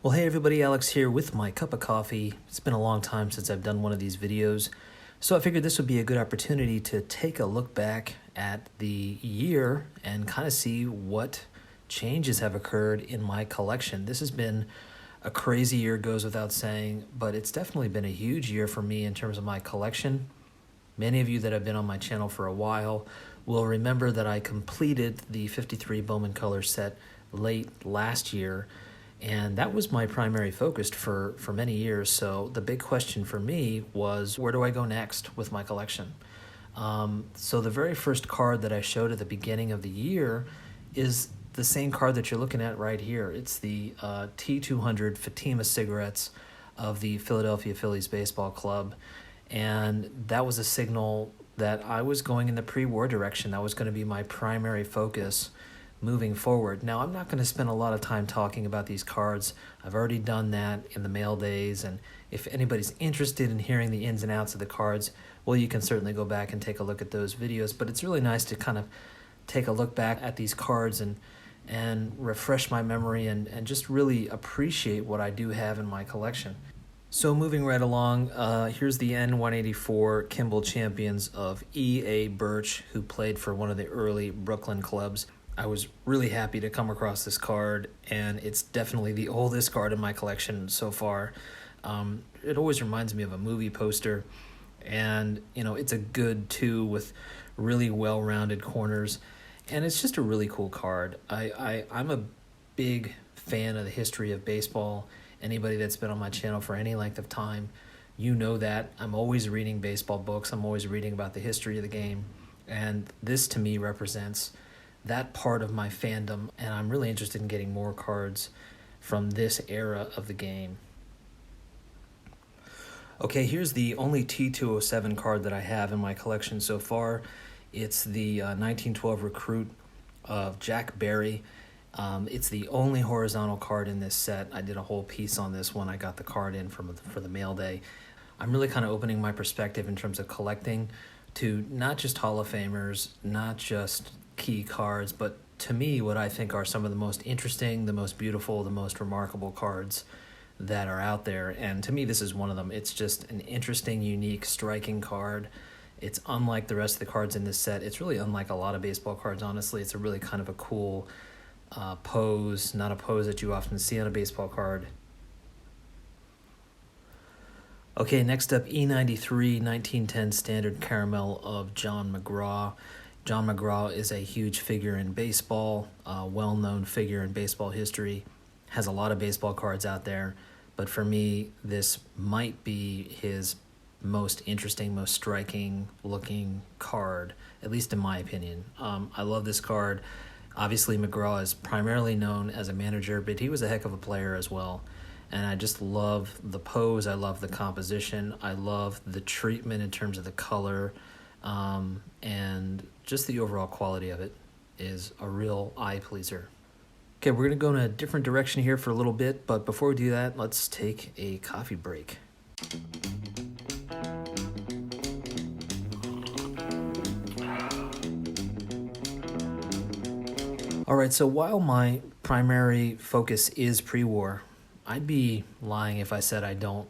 Well, hey everybody, Alex here with my cup of coffee. It's been a long time since I've done one of these videos, so I figured this would be a good opportunity to take a look back at the year and kind of see what changes have occurred in my collection. This has been a crazy year, goes without saying, but it's definitely been a huge year for me in terms of my collection. Many of you that have been on my channel for a while will remember that I completed the 53 Bowman Color set late last year, and that was my primary focus for many years. So the big question for me was, where do I go next with my collection? So the very first card that I showed at the beginning of the year is the same card that you're looking at right here. It's the T200 Fatima cigarettes of the Philadelphia Phillies Baseball Club. And that was a signal that I was going in the pre-war direction. That was going to be my primary focus moving forward. Now, I'm not going to spend a lot of time talking about these cards. I've already done that in the mail days, and if anybody's interested in hearing the ins and outs of the cards, well, you can certainly go back and take a look at those videos. But it's really nice to kind of take a look back at these cards and refresh my memory and just really appreciate what I do have in my collection. So moving right along, here's the N184 Kimball champions of E.A. Birch, who played for one of the early Brooklyn clubs. I was really happy to come across this card, and it's definitely the oldest card in my collection so far. It always reminds me of a movie poster, and it's a good 2 with really well-rounded corners, and it's just a really cool card. I'm a big fan of the history of baseball. Anybody that's been on my channel for any length of time, you know that. I'm always reading baseball books. I'm always reading about the history of the game, and this to me represents that part of my fandom, and I'm really interested in getting more cards from this era of the game. Okay, here's the only T207 card that I have in my collection so far. It's the 1912 Recruit of Jack Barry. It's the only horizontal card in this set. I did a whole piece on this when I got the card in for the mail day. I'm really kind of opening my perspective in terms of collecting to not just Hall of Famers, not just key cards, but to me what I think are some of the most interesting, the most beautiful, the most remarkable cards that are out there, and to me this is one of them. It's just an interesting, unique, striking card. It's unlike the rest of the cards in this set. It's really unlike a lot of baseball cards, honestly. It's a really kind of a cool pose, not a pose that you often see on a baseball card. Okay, next up, E93 1910 Standard Caramel of John Mcgraw. John Mcgraw is a huge figure in baseball, a well-known figure in baseball history, has a lot of baseball cards out there, but for me, this might be his most interesting, most striking looking card, at least in my opinion. I love this card. Obviously, Mcgraw is primarily known as a manager, but he was a heck of a player as well. And I just love the pose, I love the composition, I love the treatment in terms of the color, and just the overall quality of it is a real eye pleaser. Okay, we're going to go in a different direction here for a little bit, but before we do that, let's take a coffee break. Alright, so while my primary focus is pre-war, I'd be lying if I said I don't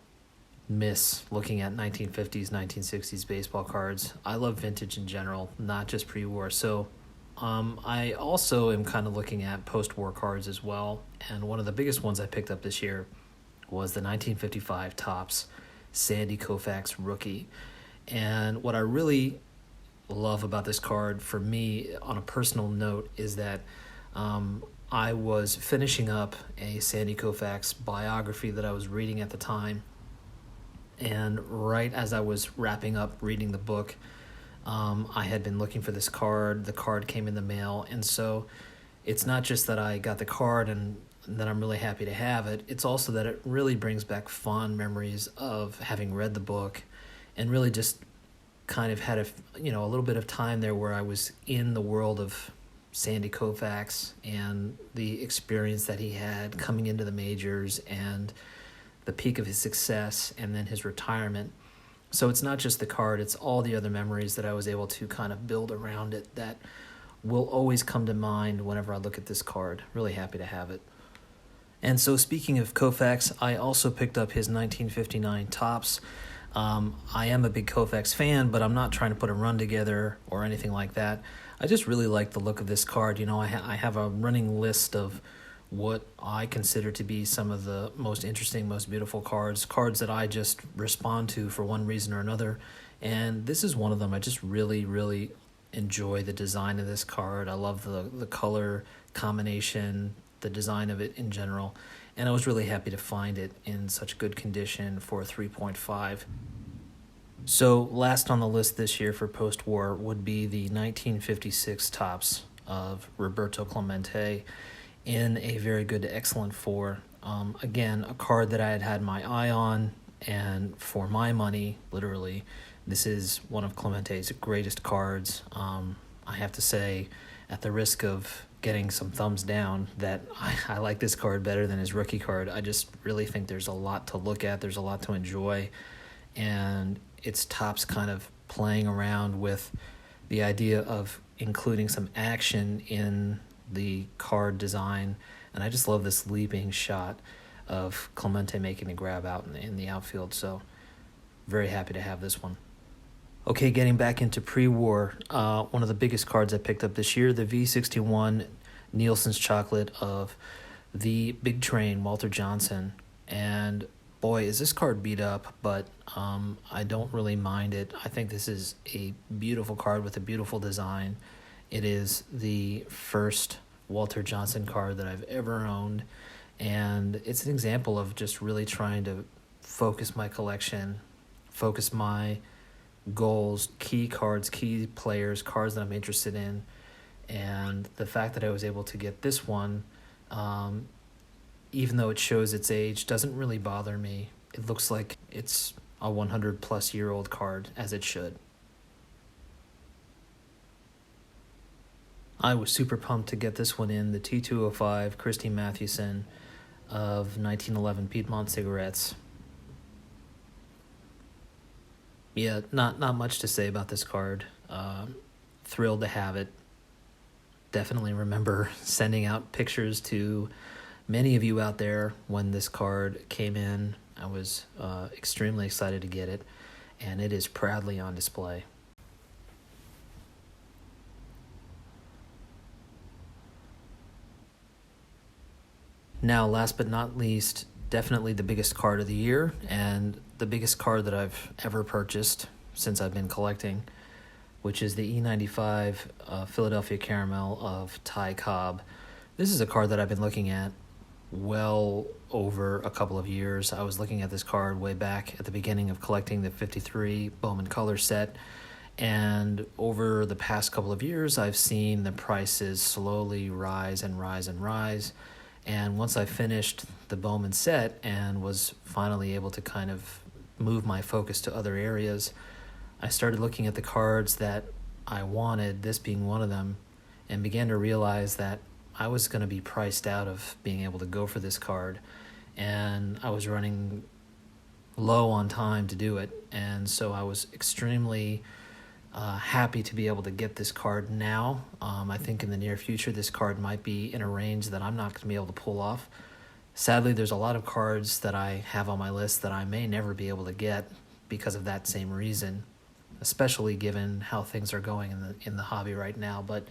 miss looking at 1950s, 1960s baseball cards. I love vintage in general, not just pre-war. So I also am kind of looking at post-war cards as well. And one of the biggest ones I picked up this year was the 1955 Topps Sandy Koufax rookie. And what I really love about this card, for me, on a personal note, is that I was finishing up a Sandy Koufax biography that I was reading at the time. And right as I was wrapping up reading the book, I had been looking for this card. The card came in the mail. And so it's not just that I got the card and that I'm really happy to have it. It's also that it really brings back fond memories of having read the book and really just kind of had a little bit of time there where I was in the world of Sandy Koufax and the experience that he had coming into the majors and the peak of his success and then his retirement. So it's not just the card, it's all the other memories that I was able to kind of build around it that will always come to mind whenever I look at this card. Really happy to have it. And so speaking of Koufax, I also picked up his 1959 Topps. I am a big Koufax fan, but I'm not trying to put a run together or anything like that. I just really like the look of this card. You know, I have a running list of what I consider to be some of the most interesting, most beautiful cards that I just respond to for one reason or another. And this is one of them. I just really, really enjoy the design of this card. I love the color combination, the design of it in general, and I was really happy to find it in such good condition for 3.5. So last on the list this year for post-war would be the 1956 Topps of Roberto Clemente in a very good to excellent 4. Again, a card that I had my eye on, and for my money, literally, this is one of Clemente's greatest cards. I have to say, at the risk of getting some thumbs down, that I like this card better than his rookie card. I just really think there's a lot to look at, there's a lot to enjoy, and it's Topps kind of playing around with the idea of including some action in the card design, and I just love this leaping shot of Clemente making the grab out in the outfield, so very happy to have this one. Okay, getting back into pre-war, one of the biggest cards I picked up this year, the V61 Nielsen's Chocolate of the Big Train, Walter Johnson. And boy, is this card beat up, but I don't really mind it. I think this is a beautiful card with a beautiful design. It is the first Walter Johnson card that I've ever owned, and it's an example of just really trying to focus my collection, focus my goals, key cards, key players, cards that I'm interested in, and the fact that I was able to get this one, even though it shows its age, doesn't really bother me. It looks like it's a 100-plus-year-old card, as it should. I was super pumped to get this one in, the T205 Christy Mathewson of 1911 Piedmont Cigarettes. Yeah, not much to say about this card. Thrilled to have it. Definitely remember sending out pictures to many of you out there when this card came in. I was extremely excited to get it, and it is proudly on display. Now, last but not least, definitely the biggest card of the year, and the biggest card that I've ever purchased since I've been collecting, which is the E95 Philadelphia Caramel of Ty Cobb. This is a card that I've been looking at well over a couple of years. I was looking at this card way back at the beginning of collecting the 53 Bowman Color set, and over the past couple of years, I've seen the prices slowly rise and rise and rise. And once I finished the Bowman set and was finally able to kind of move my focus to other areas, I started looking at the cards that I wanted, this being one of them, and began to realize that I was going to be priced out of being able to go for this card. And I was running low on time to do it. And so I was extremely happy to be able to get this card now. I think in the near future, this card might be in a range that I'm not going to be able to pull off. Sadly, there's a lot of cards that I have on my list that I may never be able to get because of that same reason, especially given how things are going in the hobby right now. But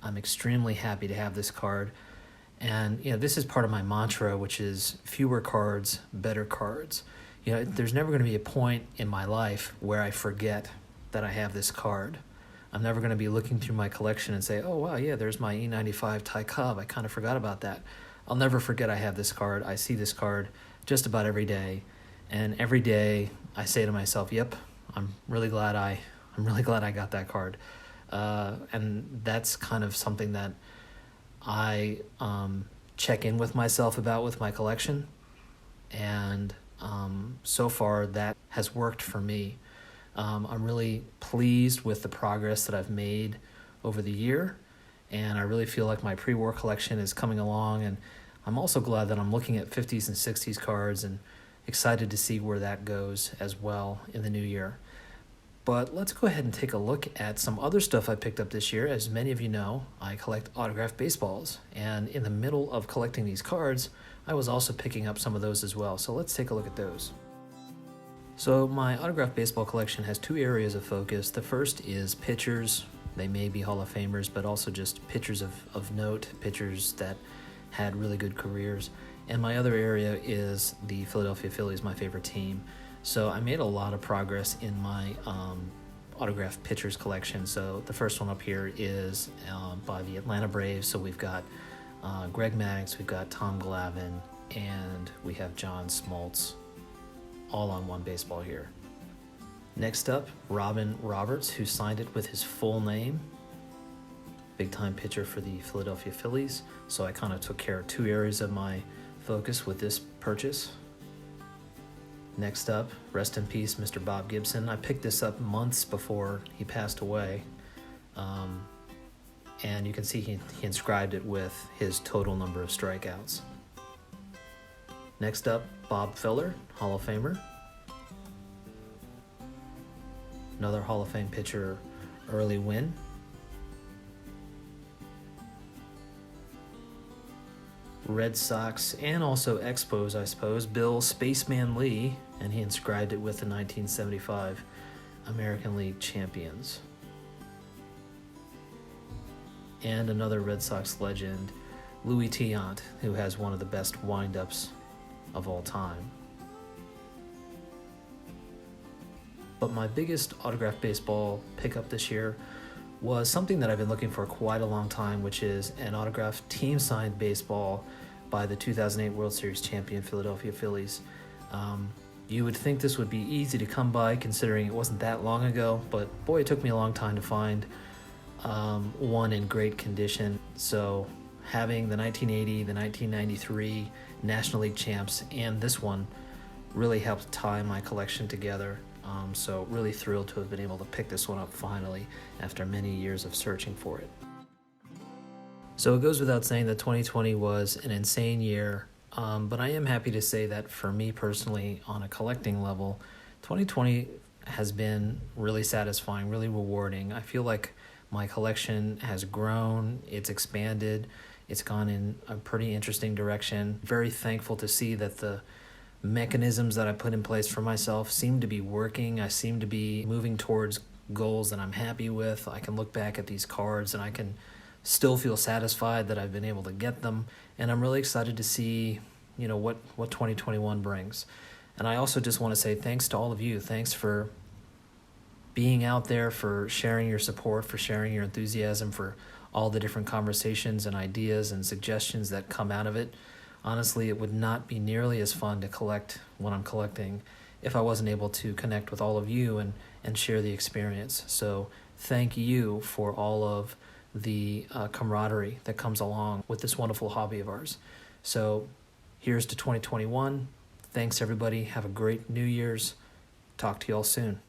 I'm extremely happy to have this card. And, you know, this is part of my mantra, which is fewer cards, better cards. You know, there's never going to be a point in my life where I forget that I have this card. I'm never going to be looking through my collection and say, oh, wow, yeah, there's my E95 Ty Cobb. I kind of forgot about that. I'll never forget I have this card. I see this card just about every day. And every day I say to myself, yep, I'm really glad I got that card. And that's kind of something that I check in with myself about with my collection. And so far that has worked for me. I'm really pleased with the progress that I've made over the year, and I really feel like my pre-war collection is coming along, and I'm also glad that I'm looking at 50s and 60s cards and excited to see where that goes as well in the new year. But let's go ahead and take a look at some other stuff I picked up this year. As many of you know, I collect autographed baseballs, and in the middle of collecting these cards, I was also picking up some of those as well. So let's take a look at those. So my autographed baseball collection has two areas of focus. The first is pitchers. They may be Hall of Famers, but also just pitchers of note, pitchers that had really good careers. And my other area is the Philadelphia Phillies, my favorite team. So I made a lot of progress in my autographed pitchers collection. So the first one up here is by the Atlanta Braves. So we've got Greg Maddux, we've got Tom Glavine, and we have John Smoltz, all on one baseball here. Next up, Robin Roberts, who signed it with his full name. Big time pitcher for the Philadelphia Phillies. So I kind of took care of two areas of my focus with this purchase. Next up, rest in peace, Mr. Bob Gibson. I picked this up months before he passed away. And you can see he inscribed it with his total number of strikeouts. Next up, Bob Feller, Hall of Famer. Another Hall of Fame pitcher, Early Wynn. Red Sox and also Expos, I suppose, Bill Spaceman Lee, and he inscribed it with the 1975 American League champions. And another Red Sox legend, Louis Tiant, who has one of the best windups of all time. But my biggest autographed baseball pickup this year was something that I've been looking for quite a long time, which is an autographed team-signed baseball by the 2008 World Series champion Philadelphia Phillies. You would think this would be easy to come by considering it wasn't that long ago, but boy, it took me a long time to find one in great condition. So having the 1980, the 1993 National League champs and this one really helped tie my collection together. So really thrilled to have been able to pick this one up finally after many years of searching for it. So it goes without saying that 2020 was an insane year, but I am happy to say that for me personally, on a collecting level, 2020 has been really satisfying, really rewarding. I feel like my collection has grown, it's expanded, it's gone in a pretty interesting direction. Very thankful to see that the mechanisms that I put in place for myself seem to be working. I seem to be moving towards goals that I'm happy with. I can look back at these cards and I can still feel satisfied that I've been able to get them. And I'm really excited to see, what 2021 brings. And I also just want to say thanks to all of you. Thanks for being out there, for sharing your support, for sharing your enthusiasm, for all the different conversations and ideas and suggestions that come out of it. Honestly, it would not be nearly as fun to collect what I'm collecting if I wasn't able to connect with all of you and share the experience. So thank you for all of the camaraderie that comes along with this wonderful hobby of ours. So here's to 2021. Thanks, everybody. Have a great New Year's. Talk to you all soon.